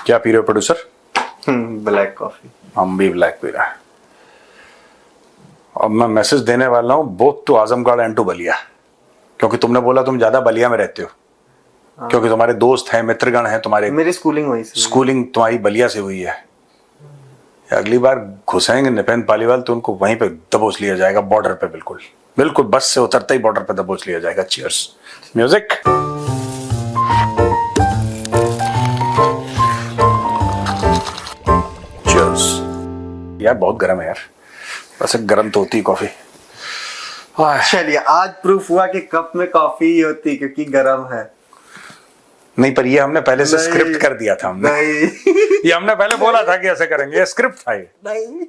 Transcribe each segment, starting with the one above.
क्या पी रहे हो प्रोड्यूसर? Black coffee. हम भी ब्लैक पी रहे हैं। अब मैं मैसेज देने वाला हूँ both to Azamgarh and to Ballia, क्योंकि तुमने बोला तुम ज्यादा बलिया में रहते हो, क्योंकि तुम्हारे दोस्त हैं, मित्रगण हैं तुम्हारे, मेरी स्कूलिंग वहीं से, स्कूलिंग तुम्हारी बलिया से हुई है। अगली बार घुसेंगे निपेंद्र पालीवाल तो उनको वहीं पे दबोच लिया जाएगा, बॉर्डर पे, बिल्कुल बिल्कुल बस से उतरते ही बॉर्डर पे दबोच लिया जाएगा। चीयर्स। म्यूजिक। चीयर्स। यार बहुत गर्म है यार, वैसे गर्म तो होती है कॉफी। चलिए आज प्रूफ हुआ कि कप में कॉफी ही होती क्योंकि गर्म है। नहीं, पर ये हमने पहले से स्क्रिप्ट कर दिया था हमने। नहीं ये हमने पहले बोला था कि ऐसे करेंगे, ये स्क्रिप्ट था ये। नहीं,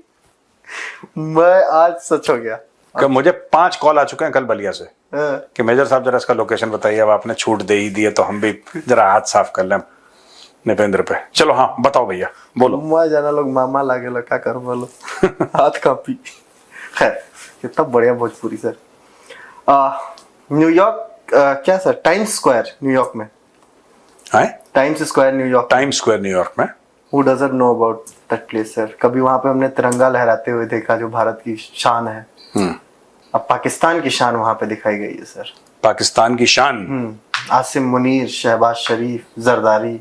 मैं आज सच हो गया कि मुझे 5 कॉल आ चुके हैं कल बलिया से हाँ। कि मेजर साहब जरा इसका लोकेशन बताइए। अब आपने छूट दे ही दी है तो हम भी जरा हाथ साफ कर लें निपेंद्र पे। चलो हाँ बताओ भैया, बोलो। मैं जाना लोग मामा लागे लो, क्या करो बोलो। हाथ कापी। खैर कितना बढ़िया भोजपुरी सर। न्यूयॉर्क, क्या सर, टाइम्स स्क्वायर न्यूयॉर्क में। Times square New York, times square New York में। Who doesn't know about that place sir? कभी वहां पे हमने तिरंगा लहराते हुए देखा जो भारत की शान है। अब पाकिस्तान की शान वहां पे दिखाई गई है सर। पाकिस्तान की शान। आसिम मुनीर, शहबाज शरीफ, जरदारी।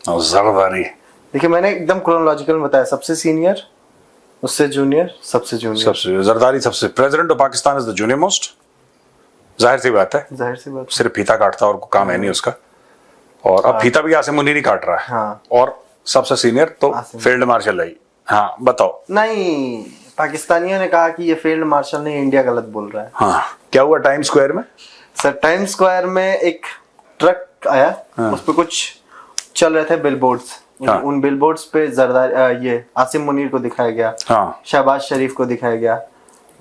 और जरदारी। देखिए मैंने एकदम क्रोनोलॉजिकल में बताया, सबसे सीनियर, उससे जूनियर, सबसे जूनियर। सबसे जरदारी सबसे। President of Pakistan is the junior most. जाहिर सी बात है, जाहिर सी बात। सिर्फ फीता काटता और काम है नहीं उसका। और अब फीता भी आसिम मुनीर ही काट रहा है। हाँ। और सबसे सीनियर तो फील्ड मार्शल है। हाँ बताओ। नहीं, पाकिस्तानियों ने कहा कि ये फील्ड मार्शल नहीं, इंडिया गलत बोल रहा है। हाँ, क्या हुआ टाइम्स स्क्वायर में? सर टाइम्स स्क्वायर में एक ट्रक आया। हाँ। उस पे कुछ चल रहे थे बिलबोर्ड्स। हाँ। उन बिलबोर्ड्स पे जरदारी, ये आसिम मुनीर को दिखाया गया। हाँ। शहबाज शरीफ को दिखाया गया,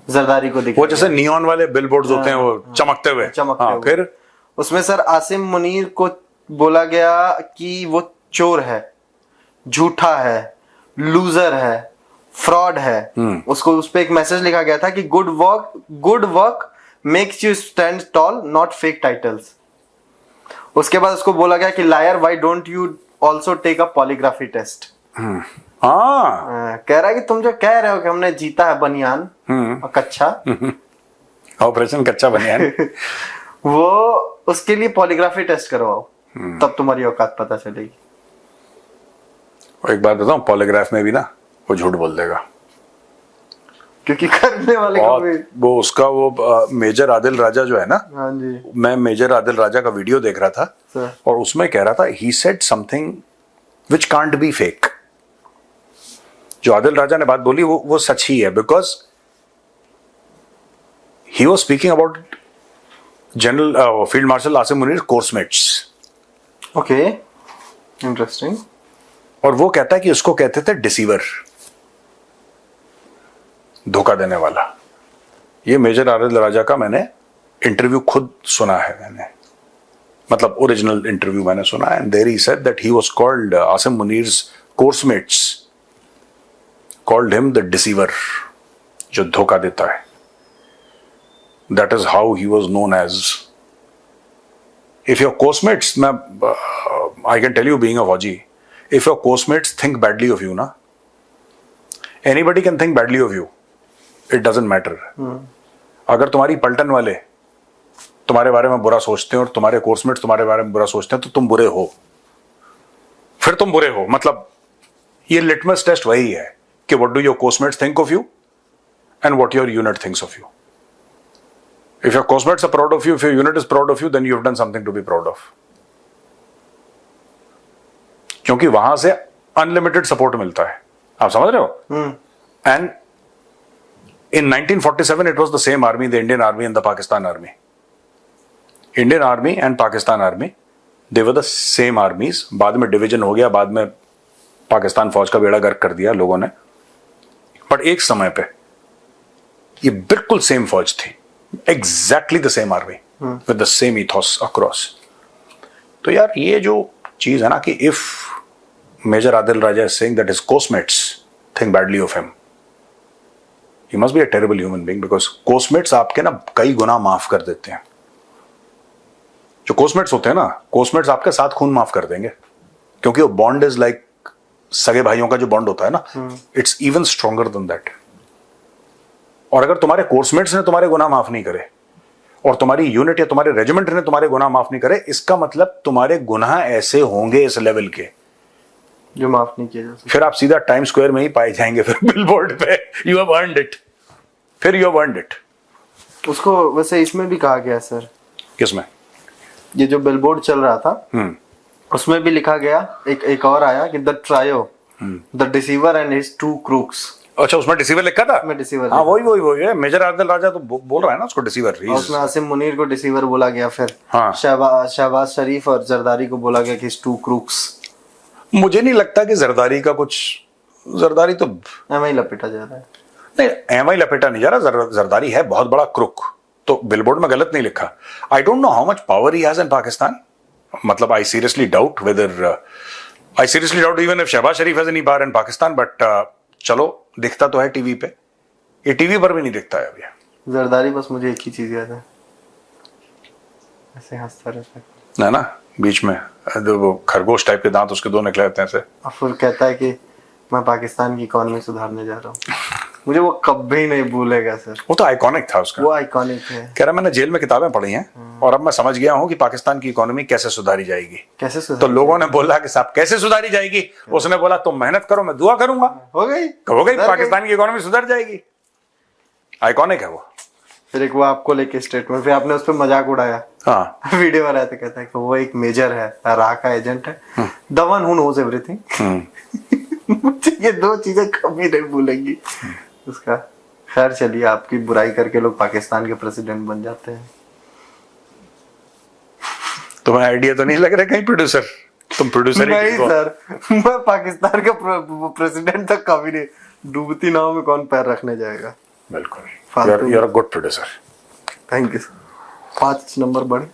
जरदारी को दिखाया। वो जैसे नियॉन वाले बिलबोर्ड्स होते हैं, वो चमकते हुए। हुए। फिर उसमें सर आसिम मुनीर को बोला गया कि वो चोर है, झूठा है, लूजर है, फ्रॉड है। उसको उस पे एक मैसेज लिखा गया था कि good work makes you stand tall, not fake titles. उसके बाद उसको बोला गया कि liar, why don't you also take a polygraphy test. कह रहा है कि तुम जो कह रहे हो कि हमने जीता है बनियान और कच्चा, ऑपरेशन कच्चा बनियान, वो उसके लिए पॉलीग्राफी टेस्ट करवाओ, तब तुम्हारी औकात पता चलेगी। और एक बात बताऊं, पॉलीग्राफ में भी ना वो झूठ बोल देगा, क्योंकि करने वाले को भी वो उसका वो मेजर आदिल राजा जो है ना। हाँ जी। मैं मेजर आदिल राजा का वीडियो देख रहा था और उसमें कह रहा था he said something which can't be fake. जो आदिल राजा ने बात बोली वो सच ही है, because he was speaking about general field marshal Asim Munir coursemates. Okay, interesting. और वो कहता है कि उसको कहते थे डिसीवर, धोखा देने वाला। ये मेजर आदिल राजा का मैंने इंटरव्यू खुद सुना है, मैंने मतलब ओरिजिनल इंटरव्यू मैंने सुना है। And there he said that he was called, Asim Munir's coursemates called him the deceiver, जो धोखा देता है। That is how he was known as. If your coursemates, मैं I can tell you being a फौजी, if your course-mates think badly of you, na, anybody can think badly of you. It doesn't matter. अगर तुम्हारी पलटन वाले तुम्हारे बारे में बुरा सोचते हैं और तुम्हारे कोर्समेट्स तुम्हारे बारे में बुरा सोचते हैं तो तुम बुरे हो, फिर तुम बुरे हो। मतलब ये लिटमस टेस्ट वही है कि what do your course-mates think of you and what your unit thinks of you. If your course-mates are proud of you, if your unit is proud of you, then you have done something to be proud of. क्योंकि वहां से unlimited support मिलता है, आप समझ रहे हो। And in 1947 it was the same army, the Indian army and the Pakistan army. Indian army and Pakistan army, they were the same आर्मीज। बाद में डिवीजन हो गया, बाद में पाकिस्तान फौज का बेड़ा गर्क कर दिया लोगों ने, बट एक समय पे ये बिल्कुल सेम फौज थी, exactly the same army with the same ethos across. तो यार ये जो चीज है ना कि if major Adil Raja is saying that his course-mates think badly of him, he must be a terrible human being, because course-mates आपके ना कई गुना माफ कर देते हैं। जो course-mates होते हैं ना, course-mates आपके साथ खून माफ कर देंगे, क्योंकि वो बॉन्ड इज लाइक सगे भाइयों का जो बॉन्ड होता है ना, it's even stronger than that. और अगर तुम्हारे कोर्समेट्स ने तुम्हारे गुनाह माफ नहीं करे और तुम्हारी यूनिट या तुम्हारे रेजिमेंट ने तुम्हारे गुनाह माफ नहीं करे, इसका मतलब तुम्हारे गुनाह ऐसे होंगे इस लेवल के जो माफ नहीं किया जा सकता। फिर आप सीधा टाइम स्क्वायर में ही पाए जाएंगे, फिर बिलबोर्ड पे यू हैव अर्नड इट, फिर यू हैव अर्नड इट। उसको वैसे इसमें भी कहा गया सर, किसमें? ये जो बिलबोर्ड चल रहा था उसमें भी लिखा गया, एक और आया कि the trio the deceiver and his two crooks. अच्छा, उसमें डिसीवर लिखा था? में डिसीवर, हाँ वही है, मेजर आदिल राजा तो बोल रहा है ना उसको डिसीवर। उसमें आसिम मुनीर को डिसीवर बोला गया, फिर हाँ। शहबाज शरीफ और जरदारी को बोला गया कि टू क्रूक्स। मुझे नहीं लगता कि जरदारी का कुछ, जरदारी तो एम आई लपेटा जा रहा है। नहीं, एम आई लपेटा नहीं जा रहा, जरदारी है बहुत बड़ा क्रुक, तो बिलबोर्ड में गलत नहीं लिखा। I don't know how much power he has in Pakistan, मतलब I seriously doubt even if Shahbaz Sharif has any power in Pakistan, but चलो दिखता तो है टीवी पे, ये टीवी पर भी नहीं दिखता है अभी। जरदारी बस मुझे एक ही चीज याद है, ऐसे हंसता रहता है ना बीच में, वो खरगोश टाइप के दांत उसके दो निकले रहते हैं ऐसे। और फिर कहता है कि मैं पाकिस्तान की इकोनॉमी सुधारने जा रहा हूँ। मुझे वो कभी नहीं भूलेगा सर, वो तो आइकॉनिक था उसका, वो आइकॉनिक है। कह रहा मैंने जेल में किताबें पढ़ी हैं और अब मैं समझ गया हूं कि पाकिस्तान की इकोनॉमी कैसे सुधारी जाएगी। कैसे तो सुधार? लोगों ने बोला कि साहब कैसे सुधारी जाएगी, उसने बोला तुम मेहनत करो मैं दुआ करूंगा। हो गई पाकिस्तान की इकोनॉमी सुधर जाएगी। आइकॉनिक है वो। फिर एक वो आपको लेके स्टेटमेंट, फिर आपने उस पर मजाक उड़ाया। हाँ वीडियो वाला तो कहता है कि वो एक मेजर है, राह का एजेंट है, the one who knows everything. मुझे ये दो चीजें कभी नहीं भूलेंगी उसका। खैर चलिए, आपकी बुराई करके लोग पाकिस्तान के प्रेसिडेंट बन जाते हैं। तुम्हें आइडिया तो नहीं लग रहा कहीं प्रोड्यूसर, तुम प्रोड्यूसर नहीं सर, मैं पाकिस्तान के प्रेसिडेंट तक कभी नहीं, डूबती नाव में कौन पैर रखने जाएगा। बिल्कुल, you are a good producer. Thank you. 5 number बढ़े?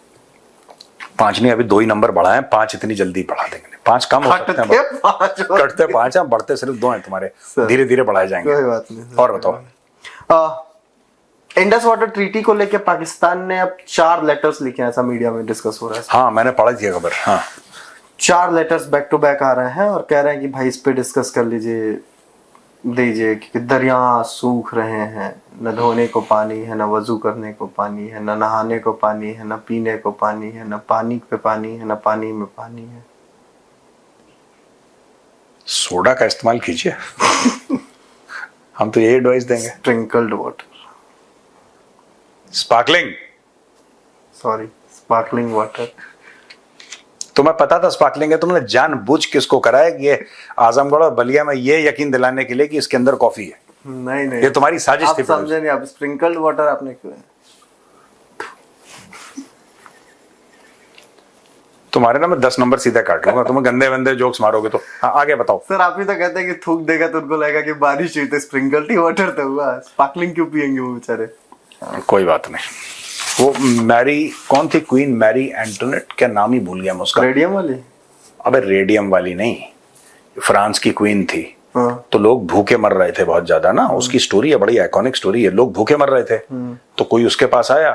5 नहीं, अभी 2 ही नंबर बढ़ा है, 5 इतनी जल्दी बढ़ा देंगे। 5 कम हो सकते हैं, कटते 5 हैं, बढ़ते सिर्फ 2 हैं तुम्हारे, धीरे धीरे बढ़ाए जाएंगे। कोई बात नहीं। और बताओ। इंडस वाटर ट्रीटी को लेके पाकिस्तान ने अब 4 लेटर्स लिखे हैं, ऐसा मीडिया में डिस्कस हो रहा है। हाँ मैंने पढ़ी थी खबर। हाँ 4 लेटर्स बैक टू बैक आ रहे हैं और कह रहे हैं कि भाई इस पे डिस्कस कर लीजिए, दीजिए, कि दरिया सूख रहे हैं, न धोने को पानी है, न वजू करने को पानी है, न नहाने को पानी है, न पीने को पानी है, न पानी पे पानी है, न पानी में पानी है। सोडा का इस्तेमाल कीजिए। हम तो यही एडवाइस देंगे। Sprinkled water, sparkling, sorry sparkling water. तुम्हें पता था स्पार्कलिंग है, तुमने जानबूझ किसको कराया कि ये आजमगढ़ और बलिया में ये यकीन दिलाने के लिए कि इसके अंदर कॉफी है? नहीं ये तुम्हारी साजिश थी। आप समझे नहीं, आप स्प्रिंकल्ड वाटर आपने क्यों? तुम्हारे ना मैं 10 नंबर सीधा काट लूंगा, तुम्हें गंदे वंदे जोक्स मारोगे तो। हाँ आगे बताओ। सर आप ही तो कहते हैं कि थूक देगा तो उनको लगेगा कि बारिश हुई, तो स्प्रिंकल्ड ही वाटर तो हुआ, स्पार्कलिंग क्यों पियेंगे वो बेचारे? कोई बात नहीं। वो मैरी कौन थी, क्वीन मैरी एंटोनेट, क्या नाम ही भूल गया मैं उसका। रेडियम वाली? अबे रेडियम वाली नहीं, फ्रांस की क्वीन थी। हाँ। तो लोग भूखे मर रहे थे बहुत ज्यादा ना, उसकी स्टोरी है, बड़ी आइकॉनिक स्टोरी है। लोग भूखे मर रहे थे तो कोई उसके पास आया,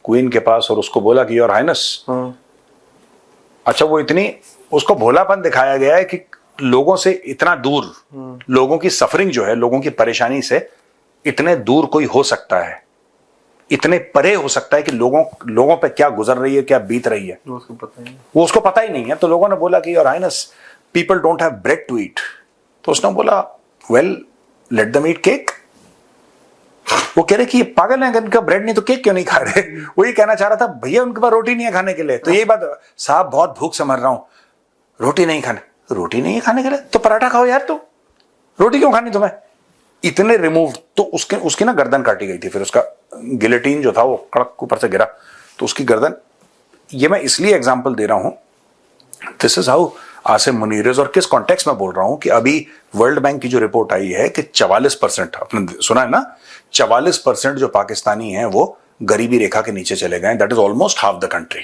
क्वीन के पास, और उसको बोला कि योर हाइनेस। अच्छा, वो इतनी उसको भोलापन दिखाया गया है कि लोगों से इतना दूर, लोगों की सफरिंग जो है, लोगों की परेशानी से इतने दूर कोई हो सकता है, इतने परे हो सकता है कि लोगों पे क्या गुजर रही है, क्या बीत रही है, वो उसको पता ही नहीं है। तो लोगों ने बोला कि your highness, people don't have bread to eat. तो उसने बोला well let them eat cake. वो कह रहे कि ये पागल है, इनका ब्रेड नहीं तो केक क्यों नहीं खा रहे? वो ये कहना चाह रहा था भैया उनके पास रोटी नहीं है खाने के लिए। तो यही बात, साहब बहुत भूख से मर रहा हूं, रोटी नहीं है खाने के लिए, तो पराठा खाओ यार, तो रोटी क्यों खानी तुम्हें? इतने रिमूव। तो उसकी ना गर्दन काटी गई थी, फिर उसका गिलेटिन जो था वो कड़क ऊपर से गिरा, तो उसकी गर्दन। ये मैं इसलिए एग्जांपल दे रहा हूं, this is how Asim Munir is. और किस कॉन्टेक्स्ट में बोल रहा हूं कि अभी वर्ल्ड बैंक की जो रिपोर्ट आई है कि 44%, आपने सुना है ना, 44% जो पाकिस्तानी हैं वो गरीबी रेखा के नीचे चले गए। That is almost half the country,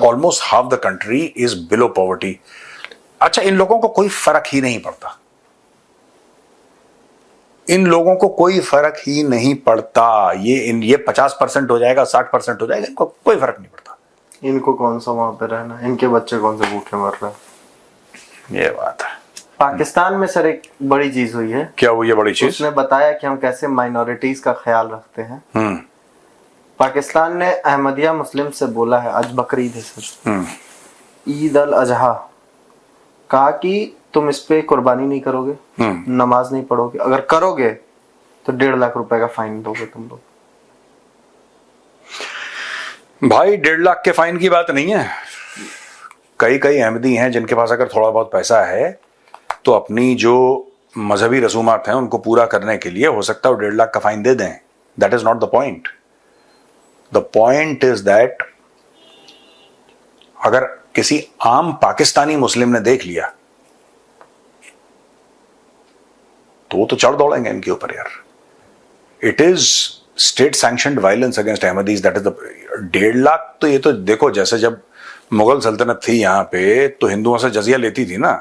almost half the country is below poverty. अच्छा, इन लोगों को कोई फर्क ही नहीं पड़ता, इन लोगों को कोई फर्क ही नहीं पड़ता। ये 50% हो जाएगा, 60% हो जाएगा, इनको कोई फर्क नहीं पड़ता। इनको कौन सा वहां पे रहना, इनके बच्चे कौन से भूखे मर रहे हैं, ये बात है। पाकिस्तान में सर एक बड़ी चीज हुई है। क्या हुई है बड़ी चीज? उसने बताया कि हम कैसे माइनॉरिटीज का ख्याल रखते हैं। पाकिस्तान ने अहमदिया मुस्लिम से बोला है, आज बकरीद है सर, ईद अल अजहा, कहा कि तुम इस पे कुर्बानी नहीं करोगे, नमाज नहीं पढ़ोगे, अगर करोगे तो 1.5 लाख रुपए का फाइन दोगे तुम लोग। भाई 1.5 लाख के फाइन की बात नहीं है। कई अहमदी हैं जिनके पास अगर थोड़ा बहुत पैसा है तो अपनी जो मजहबी रसूमात हैं उनको पूरा करने के लिए हो सकता है 1.5 लाख का फाइन दे दें। That is not the point. The point is that अगर किसी आम पाकिस्तानी मुस्लिम ने देख लिया तो वो तो चढ़ दौड़ेंगे इनके ऊपर यार। It is state sanctioned violence against Ahmadis, that is the 1.5 lakh. तो ये तो देखो, जैसे जब मुगल सल्तनत थी यहाँ पे तो हिंदुओं से जजिया लेती थी ना,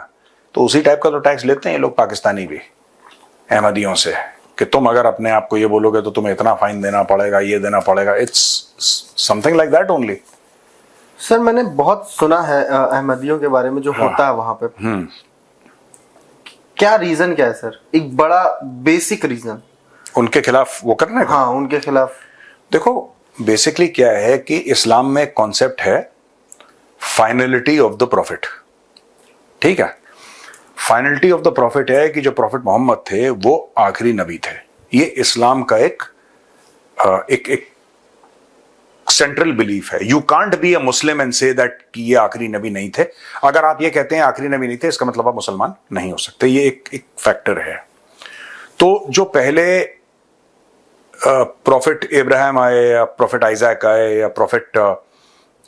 तो उसी टाइप का तो टैक्स लेते हैं ये लोग पाकिस्तानी भी अहमदियों से, कि तुम अगर अपने आप को ये बोलोगे तो तुम्हें इतना फाइन देना पड़ेगा, ये देना पड़ेगा। It's something like that only. Sir मैंने बहुत सुना है अहमदियों के बारे में जो होता है वहां पे। क्या रीजन क्या है सर? एक बड़ा बेसिक रीजन उनके खिलाफ वो करने का? हाँ, उनके खिलाफ। देखो बेसिकली क्या है कि इस्लाम में कॉन्सेप्ट है फाइनलिटी ऑफ द प्रॉफिट। ठीक है, फाइनलिटी ऑफ द प्रॉफिट है कि जो प्रॉफिट मोहम्मद थे वो आखिरी नबी थे। ये इस्लाम का एक सेंट्रल बिलीफ है। You can't be a Muslim and say that कि ये आखिरी नबी नहीं थे। अगर आप ये कहते हैं आखिरी नबी नहीं थे, इसका मतलब आप मुसलमान नहीं हो सकते। ये एक फैक्टर है। तो जो पहले प्रॉफिट इब्राहिम आए या प्रॉफिट आइजैक आए या प्रॉफिट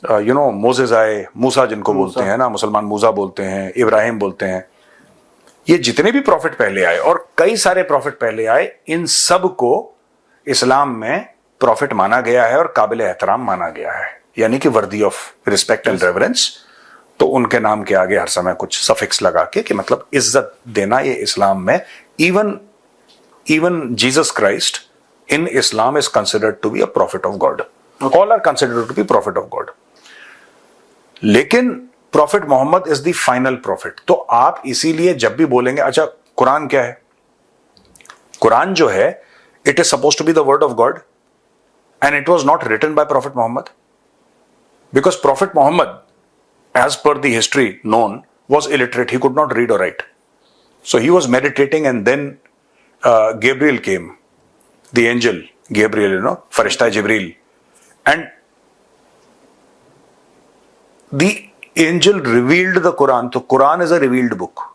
मोसेस आए, मूसा जिनको बोलते हैं ना मुसलमान, मूसा बोलते हैं, इब्राहिम बोलते हैं, ये जितने भी प्रॉफिट पहले आए और कई सारे प्रॉफिट पहले आए, इन सब को इस्लाम में प्रॉफिट माना गया है और काबिल एहतराम माना गया है, यानी कि worthy of respect and reverence. तो उनके नाम के आगे हर समय कुछ सफिक्स लगा के कि मतलब इज्जत देना, ये इस्लाम में even Jesus Christ in Islam is considered to be a prophet of God. Okay. All are considered to be prophet of God. लेकिन prophet Muhammad is the final prophet. तो आप इसीलिए जब भी बोलेंगे, अच्छा कुरान क्या है? कुरान जो है it is suppose to be the word of God and it was not written by prophet Muhammad, because prophet Muhammad as per the history known was illiterate. He could not read or write. So he was meditating and then Gabriel came, the angel Gabriel, Farishta Jibreel, and the angel revealed the Quran. So Quran is a revealed book.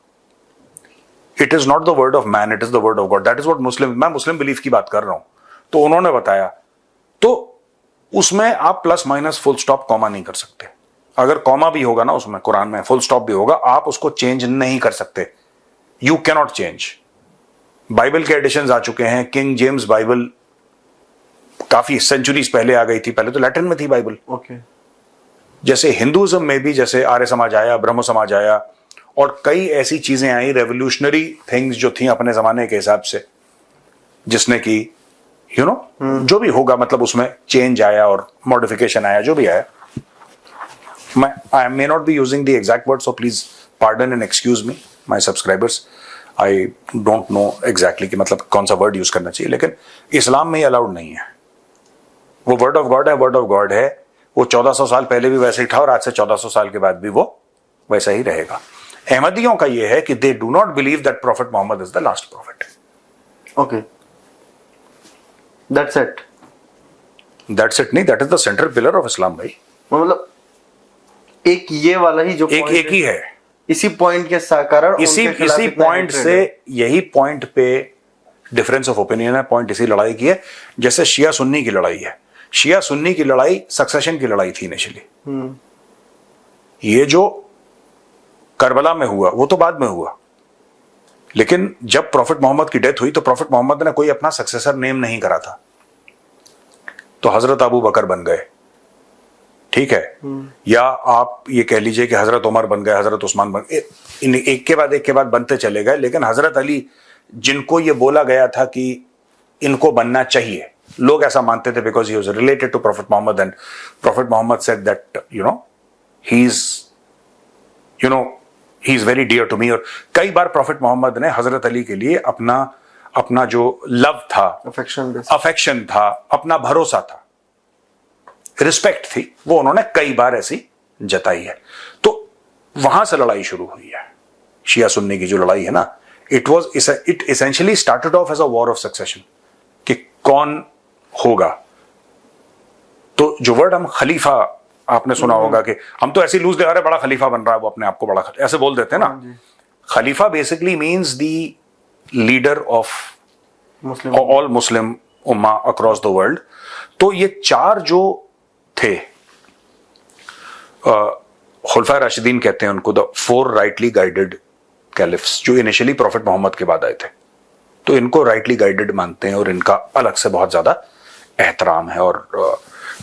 It is not the word of man, it is the word of God. That is what मैं मुस्लिम belief की बात कर रहा हूं। तो उन्होंने बताया, तो उसमें आप plus minus full stop comma नहीं कर सकते। अगर कॉमा भी होगा ना उसमें, कुरान में फुल स्टॉप भी होगा, आप उसको चेंज नहीं कर सकते। You cannot change. बाइबल के एडिशंस आ चुके हैं। किंग जेम्स बाइबल काफी सेंचुरीज पहले आ गई थी। पहले तो लैटिन में थी बाइबल। ओके। जैसे हिंदुइज्म में भी जैसे आर्य समाज आया, ब्रह्म समाज आया और कई ऐसी चीजें आई, रेवोल्यूशनरी थिंग्स जो थी अपने जमाने के हिसाब से, जिसने की जो भी होगा, मतलब उसमें चेंज आया और मॉडिफिकेशन आया, जो भी आया। I may not be using the exact word, so please pardon and excuse me, my subscribers. I don't know exactly कि मतलब कौन सा वर्ड यूज करना चाहिए, लेकिन इस्लाम में ये अलाउड नहीं है। वो वर्ड ऑफ गॉड है, वर्ड ऑफ गॉड है। वो 1400 साल पहले भी वैसे ही था और आज से 1400 साल के बाद भी वो वैसा ही रहेगा। अहमदियों का ये है कि they do not believe that prophet Muhammad is the last prophet. Okay, that's it. That's it नहीं, that is the central pillar of Islam भाई। मतलब एक ये वाला ही जो एक ही है, इसी पॉइंट के कारण, इसी पॉइंट से, यही पॉइंट पे डिफरेंस ऑफ ओपिनियन है। पॉइंट इसी लड़ाई की है, जैसे शिया सुन्नी की लड़ाई है। शिया सुन्नी की लड़ाई सक्सेशन की लड़ाई थी इनिशियली। ये जो करबला में हुआ वो तो बाद में हुआ, लेकिन जब प्रॉफिट मोहम्मद की डेथ हुई तो प्रॉफिट मोहम्मद ने कोई अपना सक्सेसर नेम नहीं करा था, तो हजरत अबू बकर बन गए। ठीक है, या आप ये कह लीजिए कि हजरत उमर बन गए, हजरत उस्मान बन गए, एक के बाद बनते चले गए। लेकिन हजरत अली, जिनको ये बोला गया था कि इनको बनना चाहिए, लोग ऐसा मानते थे because he was related to prophet Muhammad and prophet Muhammad said that he is he is very dear to me. और कई बार प्रॉफिट मोहम्मद ने हजरत अली के लिए अपना जो लव था, अफेक्शन था, अपना भरोसा था, रिस्पेक्ट थी, वो उन्होंने कई बार ऐसी जताई है। तो वहां से लड़ाई शुरू हुई है, शिया सुन्नी की जो लड़ाई है ना, it essentially started off as a war of succession कि कौन होगा। तो जो वर्ड हम खलीफा, आपने सुना होगा कि हम तो ऐसी लूज ले आ रहे, बड़ा खलीफा बन रहा है, वो अपने आप को बड़ा ऐसे बोल देते हैं ना। खलीफा basically means the leader of all Muslim उम्मा अक्रॉस द वर्ल्ड। तो ये चार जो थे, खुलफा राशिदीन कहते हैं उनको, द 4 राइटली गाइडेड कैलिफ्स, जो इनिशियली प्रॉफिट मोहम्मद के बाद आए थे। तो इनको राइटली गाइडेड मानते हैं और इनका अलग से बहुत ज्यादा एहतराम है। और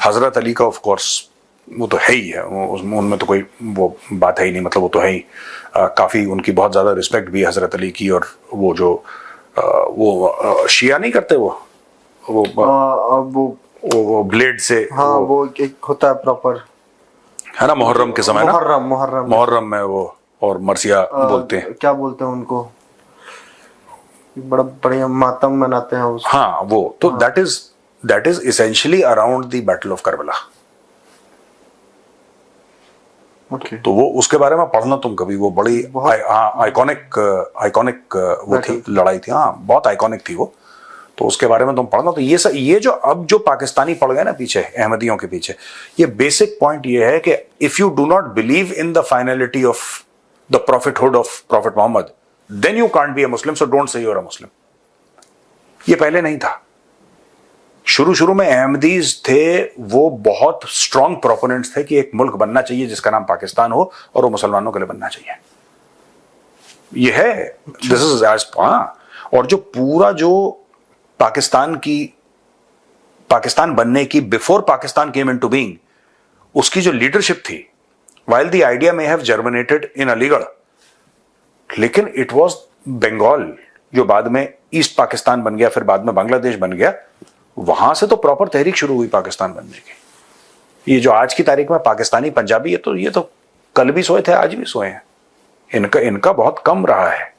हजरत अली का ऑफ कोर्स वो तो है ही है, उनमें तो कोई वो बात है ही नहीं, मतलब वो तो है ही। काफी उनकी बहुत ज्यादा रिस्पेक्ट भी हजरत अली की। और वो जो वो शिया नहीं करते, वो ब्लेड से, हाँ, वो एक होता है प्रॉपर, है ना, मुहर्रम के समय ना, मुहर्रम में वो, और मरसिया बोलते हैं, क्या बोलते हैं उनको, बड़ा बढ़िया मातम मनाते हैं उसको। हाँ वो तो that is essentially around the battle of Karbala. तो वो उसके बारे में पढ़ना तुम कभी, वो बड़ी आइकॉनिक वो थी, लड़ाई थी, हाँ बहुत आइकॉनिक थी वो। तो उसके बारे में तुम पढ़ना। तो ये जो अब जो पाकिस्तानी पड़ गए ना पीछे, अहमदियों के पीछे, ये बेसिक पॉइंट ये है कि if you do not believe in the finality of the prophethood of prophet Muhammad, then you can't be a Muslim, so don't say you are a Muslim. ये पहले नहीं था। शुरू में अहमदीज थे, वो बहुत स्ट्रॉन्ग प्रोपोनेंट्स थे कि एक मुल्क बनना चाहिए जिसका नाम पाकिस्तान हो, और वो मुसलमानों के लिए बनना चाहिए। ये है, दिस इज एज। और जो पूरा जो पाकिस्तान बनने की, before Pakistan came into being, उसकी जो लीडरशिप थी, while the idea may have germinated in Aligarh, लेकिन इट वॉज बंगाल, जो बाद में ईस्ट पाकिस्तान बन गया, फिर बाद में बांग्लादेश बन गया। वहां से तो प्रॉपर तहरीक शुरू हुई पाकिस्तान बनने की। ये जो आज की तारीख में पाकिस्तानी पंजाबी है, तो ये तो कल भी सोए थे, आज भी सोए हैं। इनका बहुत कम रहा है।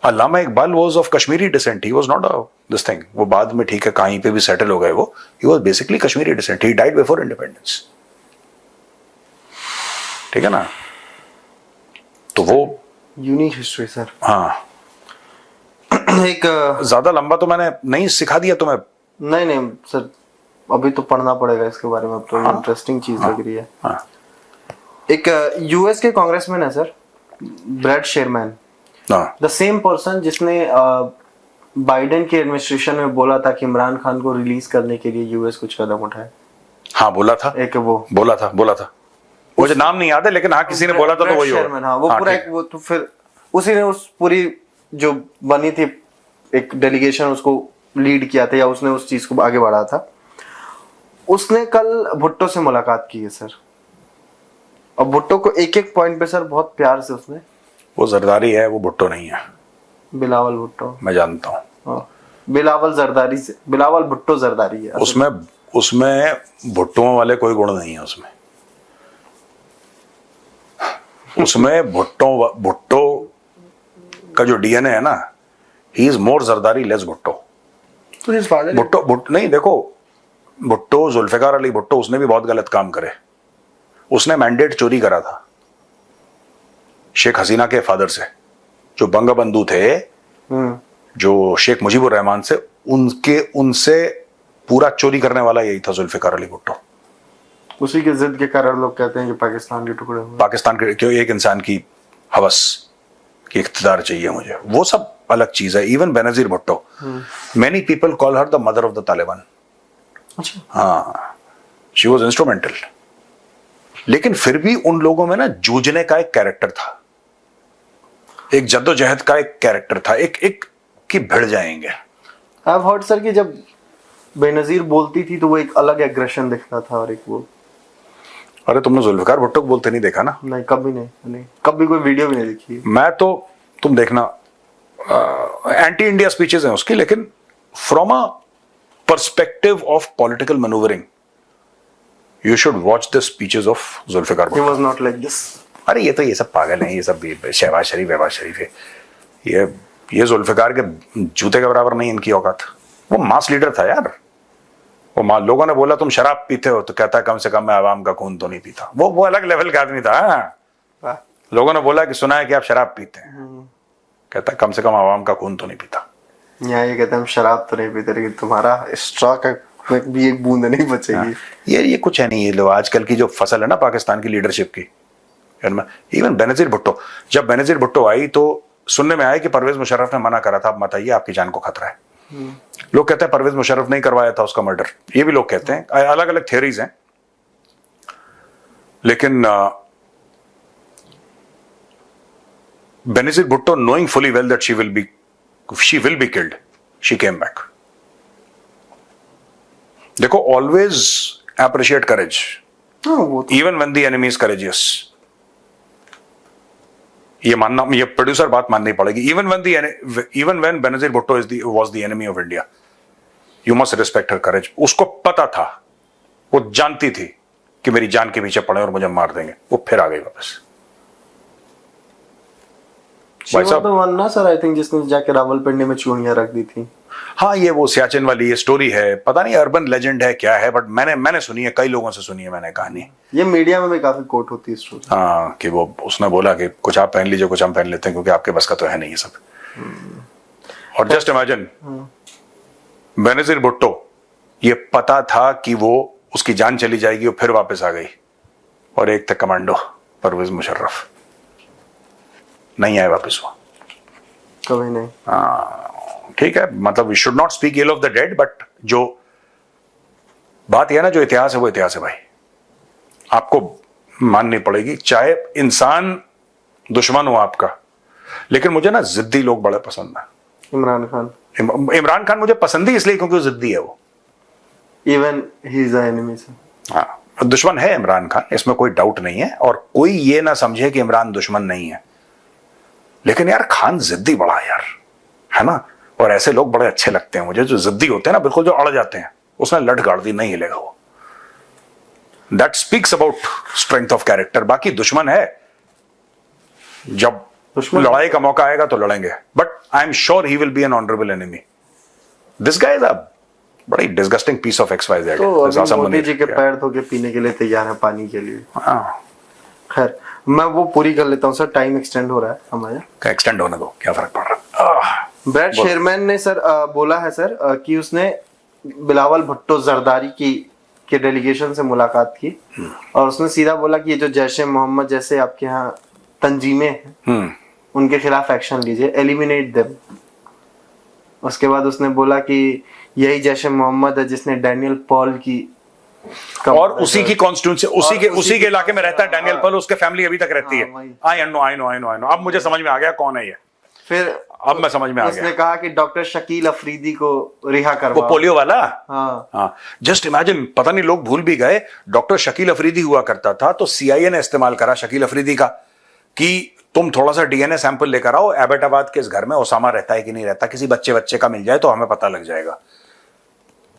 अल्लामा Iqbal was of Kashmiri descent, he was not this thing. वो बाद में ठीक है कहीं पे भी सेटल हो गए, वो he was basically Kashmiri descent, he died before independence, ठीक है ना। तो वो यूनिक हिस्ट्री सर। हाँ, एक ज्यादा लंबा तो मैंने नहीं सिखा दिया तुम्हें। नहीं सर, अभी तो पढ़ना पड़ेगा इसके बारे में, अब तो इंटरेस्टिंग चीज लग रही है। एक यूएस के कांग्रेसमैन है sir, Brad Sherman, the same person जिसने बाइडेन के एडमिनिस्ट्रेशन में बोला था कि इमरान खान को रिलीज करने के लिए यूएस कुछ कदम उठाए। हाँ बोला था, एक वो बोला था मुझे नाम नहीं याद है, लेकिन हाँ किसी ने बोला था, तो वही होगा। हाँ, वो पूरा एक वो, तो फिर उसी ने उस पूरी जो बनी थी एक डेलीगेशन, उसको लीड किया था, या उसने उस चीज को आगे बढ़ा था। उसने कल भुट्टो से मुलाकात की है सर, और भुट्टो को एक पॉइंट पे सर बहुत प्यार से उसने, वो जरदारी है, वो भुट्टो नहीं है, बिलावल भुट्टो, मैं जानता हूँ। बिलावल भुट्टो जरदारी है। उसमें भुट्टों वाले कोई गुण नहीं है उसमें भुट्टो का जो डीएनए है ना, he is more Zardari less Bhutto. Bhutto नहीं, देखो भुट्टो, जुल्फिकार अली भुट्टो, उसने भी बहुत गलत काम करे। उसने मैंडेट चोरी करा था शेख हसीना के फादर से, जो बंगबंधु थे, जो शेख मुजीबुर रहमान से, उनसे पूरा चोरी करने वाला यही था जुल्फिकार अली भुट्टो। उसी के जिद के कारण लोग कहते हैं कि पाकिस्तान के टुकड़े हुए। पाकिस्तान के क्यों, एक इंसान की हवस कि इख्तिदार चाहिए मुझे, वो सब अलग चीज है। Even Benazir Bhutto, many people call her the mother of the Taliban. अच्छा। हाँ, शी वॉज इंस्ट्रूमेंटल। लेकिन फिर भी उन लोगों में ना जूझने का एक कैरेक्टर था, एक जद्दोजहद का एक कैरेक्टर था, एक कि भिड़ जाएंगे। आई हैव हर्ड सर कि जब बेनजीर बोलती थी तो वो एक अलग एग्रेशन दिखता था, और एक वो, अरे तुमने जुल्फिकार भुट्टो को बोलते नहीं देखा ना? नहीं, कभी नहीं, कभी कोई वीडियो भी नहीं देखी। मैं तो, तुम देखना, एंटी इंडिया स्पीचेस हैं उसकी, लेकिन from a perspective of political manoeuvring, you should watch the speeches of Zulfikar Bhutto. He was not like this. अरे ये सब पागल हैं, ये सब शहबाज शरीफ है, ये जुल्फिकार के जूते के बराबर नहीं इनकी औकात। वो मास लीडर था यार। वो लोगों ने बोला तुम शराब पीते हो, तो कहता है कम से कम मैं आवाम का खून तो नहीं पीता। वो अलग लेवल का आदमी था। लोगों ने बोला कि सुना है कि आप शराब पीते हैं, कहता है कम से कम आवाम का खून तो नहीं पीता। यहाँ ये कहते हैं हम शराब तो नहीं पीते, लेकिन तुम्हारा स्ट्रॉ का भी एक बूंद नहीं बचेगी। ये कुछ है नहीं। ये लो आजकल की जो फसल है ना पाकिस्तान की लीडरशिप की, इवन बेनजीर भुट्टो, जब बेनजीर भुट्टो आई तो सुनने में आया कि परवेज मुशर्रफ ने मना करा था, मत आइए आपकी जान को खतरा है। लोग कहते हैं परवेज मुशर्रफ नहीं करवाया था उसका मर्डर, ये भी लोग कहते हैं, अलग अलग थियरीज हैं। लेकिन Benazir Bhutto knowing fully well that she will be killed, she came back. देखो, always appreciate courage, even when the enemy is courageous. ये मानना, ये प्रोड्यूसर बात माननी पड़ेगी। even when Benazir Bhutto was the enemy of India, you must respect her courage. उसको पता था, वो जानती थी कि मेरी जान के पीछे पड़े और मुझे मार देंगे, वो फिर आ गई वापस। भाई साहब तो ना सर, आई थिंक जिसने जाके रावलपिंडी में चूड़ियां रख दी थी। हाँ, ये वो सियाचिन वाली ये स्टोरी है, पता नहीं अर्बन लेजेंड है क्या है, बट मैंने सुनी है, कई लोगों से सुनी है मैंने कहानी। ये मीडिया में भी काफी कोट होती है स्टोरी। हाँ, कि वो उसने बोला कि कुछ आप पहन लीजिए, कुछ हम पहन लेते हैं, क्योंकि आपके बस का तो है नहीं ये सब। और जस्ट इमेजिन, बेनजीर भुट्टो, ये पता था कि वो उसकी जान चली जाएगी, वो फिर वापस आ गई। और एक थे कमांडो परवेज मुशर्रफ, नहीं आए वापस वो कभी नहीं। ठीक है, मतलब we should not speak ill of the dead, but जो बात यह ना, जो इतिहास है वो इतिहास है भाई, आपको माननी पड़ेगी, चाहे इंसान दुश्मन हो आपका। लेकिन मुझे ना जिद्दी लोग बड़े पसंद है। इमरान खान मुझे पसंद ही इसलिए क्योंकि वो जिद्दी है। वो इवन ही इज एनिमी। हाँ, दुश्मन है इमरान खान, इसमें कोई डाउट नहीं है, और कोई ये ना समझे कि इमरान दुश्मन नहीं है। लेकिन यार खान जिद्दी बड़ा है ना, और ऐसे लोग बड़े अच्छे लगते हैं मुझे, जो जिद्दी होते हैं ना, बिल्कुल जो अड़ जाते हैं। उसने लठ गाड़ दी, नहीं हिलेगा वो। That speaks about strength of character. बाकी दुश्मन है, जब लड़ाई का मौका आएगा तो लड़ेंगे, but I am sure he will be N honourable enemy. This guy is a बड़ी डिस्गस्टिंग पीस ऑफ XYZ। तो मोदी जी के पैर धो के पीने के लिए तैयार है पानी के लिए। खैर, मैं वो पूरी कर लेता हूँ सर, टाइम एक्सटेंड हो रहा है हमारा। एक्सटेंड होने दो, क्या फर्क पड़ रहा है। ब्रैड शेरमैन ने सर बोला है सर कि उसने बिलावल भुट्टो जरदारी के डेलीगेशन से मुलाकात की, और उसने सीधा बोला कि ये जो जैश-ए मोहम्मद जैसे आपके यहाँ तंजीमें हैं, उनके खिलाफ एक्शन लीजिए, एलिमिनेट देम। उसके बाद उसने बोला कि यही जैश-ए मोहम्मद है जिसने डैनियल पॉल की, और उसी की कॉन्स्टिट्यूंसी, उसी के इलाके में रहता है डैनियल पॉल, उसके फैमिली अभी तक रहती है। I know. अब मुझे समझ में आ गया कौन है ये। फिर अब मैं समझ में आ गया। उसने कहा कि डॉक्टर शकील अफरीदी को रिहा करवाओ। वो पोलियो वाला। हाँ। जस्ट इमेजिन, पता नहीं लोग भूल भी गए, डॉक्टर शकील अफरीदी हुआ करता था, तो CIA ने इस्तेमाल करा शकील अफरीदी का कि तुम थोड़ा सा DNA सैंपल लेकर आओ, एबटाबाद के इस घर में ओसामा रहता है कि नहीं रहता, किसी बच्चे का मिल जाए तो हमें पता लग जाएगा।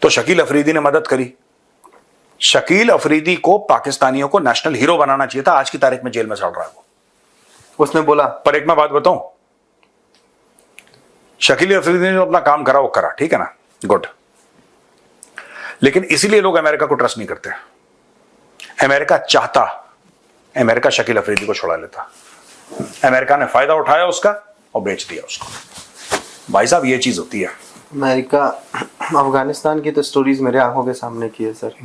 तो शकील अफरीदी ने मदद करी। शकील अफरीदी को पाकिस्तानियों को नेशनल हीरो बनाना चाहिए था, आज की तारीख में जेल में सड़ रहा है वो। उसने बोला। पर एक मैं बात बताऊं, शकील अफरीदी ने जो अपना काम करा वो करा, ठीक है ना, गुड। लेकिन इसीलिए लोग अमेरिका को ट्रस्ट नहीं करते। अमेरिका चाहता, अमेरिका शकील अफरीदी को छुड़ा लेता। अमेरिका ने फायदा उठाया उसका और बेच दिया उसको। भाई साहब, ये चीज होती है। अमेरिका अफगानिस्तान की तो स्टोरीज मेरे आंखों के सामने की है सर।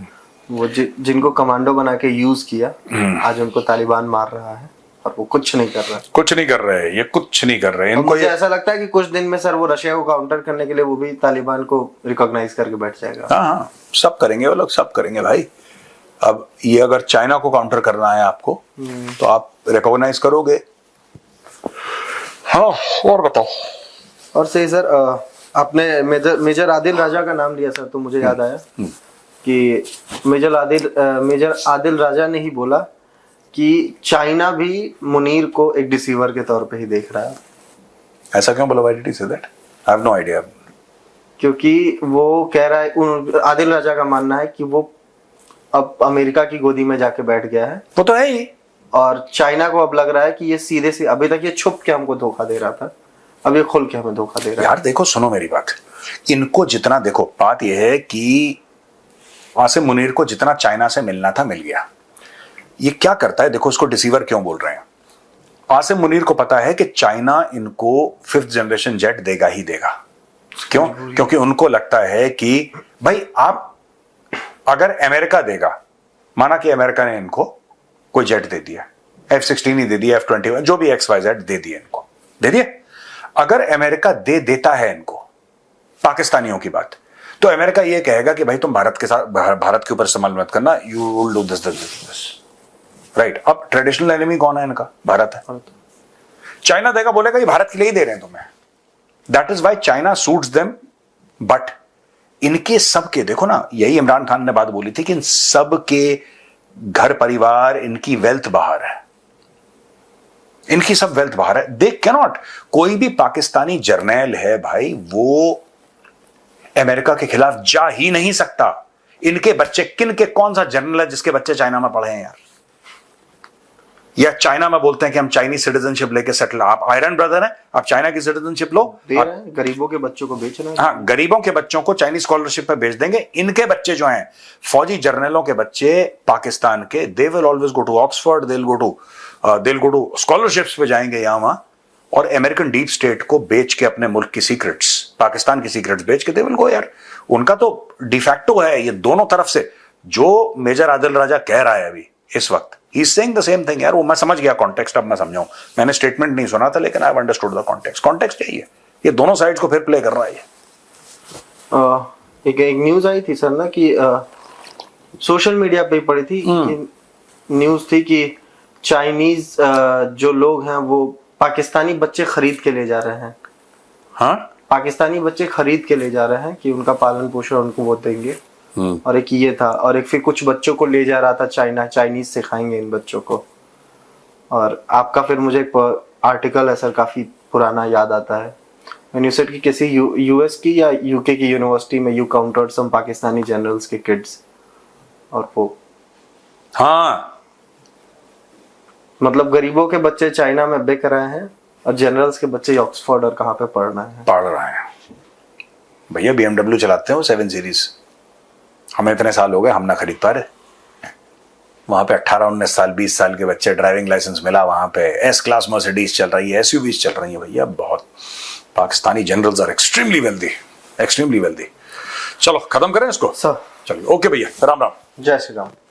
वो जिनको कमांडो बना के यूज किया, आज उनको तालिबान मार रहा है, और वो कुछ नहीं कर रहा है। कुछ नहीं कर रहे, ये कुछ नहीं कर रहे। मुझे ऐसा लगता है कि कुछ दिन में सर वो रशिया को काउंटर करने के लिए वो भी तालिबान को रिकॉग्नाइज करके बैठ जाएगा। हाँ, सब करेंगे वो लोग, सब करेंगे भाई। अब ये अगर चाइना को काउंटर करना है आपको, तो आप रिकॉग्नाइज करोगे। हाँ, और बताओ। और सही सर, आपने मेजर आदिल राजा का नाम लिया सर, तो मुझे याद आया कि मेजर आदिल राजा ने ही बोला कि चाइना भी मुनीर को एक डिसीवर के तौर पे ही देख रहा है। ऐसा क्यों बोला? Why did he say that? I have no idea. क्योंकि वो कह रहा है, आदिल राजा का मानना है कि वो अब अमेरिका की गोदी में जाके बैठ गया है। वो तो है ही। और चाइना को अब लग रहा है कि ये सीधे से, अभी तक ये छुप के हमको धोखा दे रहा था, अब ये खुल के हमें धोखा दे रहा है। यार देखो, सुनो मेरी बात, इनको जितना, देखो बात यह है कि आसिम मुनीर को जितना चाइना से मिलना था मिल गया। ये क्या करता है, देखो इसको डिसीवर क्यों बोल रहे हैं। आसिम मुनीर को पता है कि चाइना इनको 5th जनरेशन जेट देगा ही देगा। क्यों? क्योंकि उनको लगता है कि भाई आप अगर अमेरिका देगा, माना कि अमेरिका ने इनको कोई जेट दे दिया, F-16 ही दे दिया, F-21 जो भी XYZ दे दिए, इनको दे दिए। अगर अमेरिका दे देता है इनको, पाकिस्तानियों की बात, तो अमेरिका ये कहेगा कि भाई तुम भारत के साथ, भारत के ऊपर इस्तेमाल मत करना, you will do this, right. अब ट्रेडिशनल एनिमी कौन है इनका? भारत है। चाइना देगा, बोलेगा ये भारत के लिए ही दे रहे हैं तुम्हें। That is why China suits them. But इनके सबके, देखो ना, यही इमरान खान ने बात बोली थी कि इन सब के घर परिवार, इनकी वेल्थ बाहर है, इनकी सब वेल्थ बाहर है। दे कैनॉट, कोई भी पाकिस्तानी जर्नैल है भाई, वो अमेरिका के खिलाफ जा ही नहीं सकता। इनके बच्चे, किन के, कौन सा जर्नल है जिसके बच्चे चाइना में पढ़े हैं यार? या चाइना में बोलते हैं कि हम चाइनीज सिटीजनशिप लेके सेटल, आप आयरन ब्रदर हैं, आप चाइना की सिटीजनशिप लो, दे रहे हैं, गरीबों के बच्चों को बेच रहे हैं। हाँ, गरीबों के बच्चों को चाइनीज स्कॉलरशिप पे भेज देंगे। इनके बच्चे जो हैं, फौजी जर्नलों के बच्चे पाकिस्तान के, they will always go to Oxford, they will go to scholarships पे जाएंगे यहां वहां, और अमेरिकन डीप स्टेट को बेच के अपने मुल्क की सीक्रेट्स, पाकिस्तान की सीक्रेट्स बेच के दे विल गो यार। उनका तो डिफैक्टो है ये दोनों तरफ से। जो मेजर आदिल राजा कह रहा है अभी इस वक्त, he is saying the same thing यार। वो मैं समझ गया कॉन्टेक्स्ट, अब मैं समझाऊं, मैंने स्टेटमेंट नहीं सुना था लेकिन I have understood the context. Context यही है, ये दोनों साइड्स को फिर प्ले कर रहा है ये। एक न्यूज आई थी सर ना कि सोशल मीडिया पे पड़ी थी कि न्यूज थी कि चाइनीज जो लोग हैं वो पाकिस्तानी बच्चे खरीद के ले जा रहे हैं। हाँ, पाकिस्तानी बच्चे खरीद के ले जा रहे हैं कि उनका पालन पोषण उनको वो देंगे। और एक ये था, और एक फिर कुछ बच्चों को ले जा रहा था चाइना, चाइनीज सिखाएंगे इन बच्चों को। और आपका फिर मुझे एक आर्टिकल है सर, काफी पुराना याद आता है। When you said कि किसी यूएस की या यूके की यूनिवर्सिटी में you countered some Pakistani generals के किड्स, और वो, हाँ, मतलब गरीबों के बच्चे चाइना में बिक रहे हैं और जनरल्स के बच्चे ऑक्सफोर्ड और कहाँ पे पढ़ रहे हैं। भैया BMW चलाते हैं वो 7 सीरीज, हमें इतने साल हो गए, हम ना खरीद पा रहे। वहां पे 18-19 साल 20 साल के बच्चे, ड्राइविंग लाइसेंस मिला, वहां पे S क्लास मर्सिडीज चल रही है, SUVs चल रही है भैया। बहुत Pakistani generals are extremely wealthy, extremely wealthy. चलो खत्म करें इसको सर। चलिए, ओके भैया, राम राम। जय श्री राम।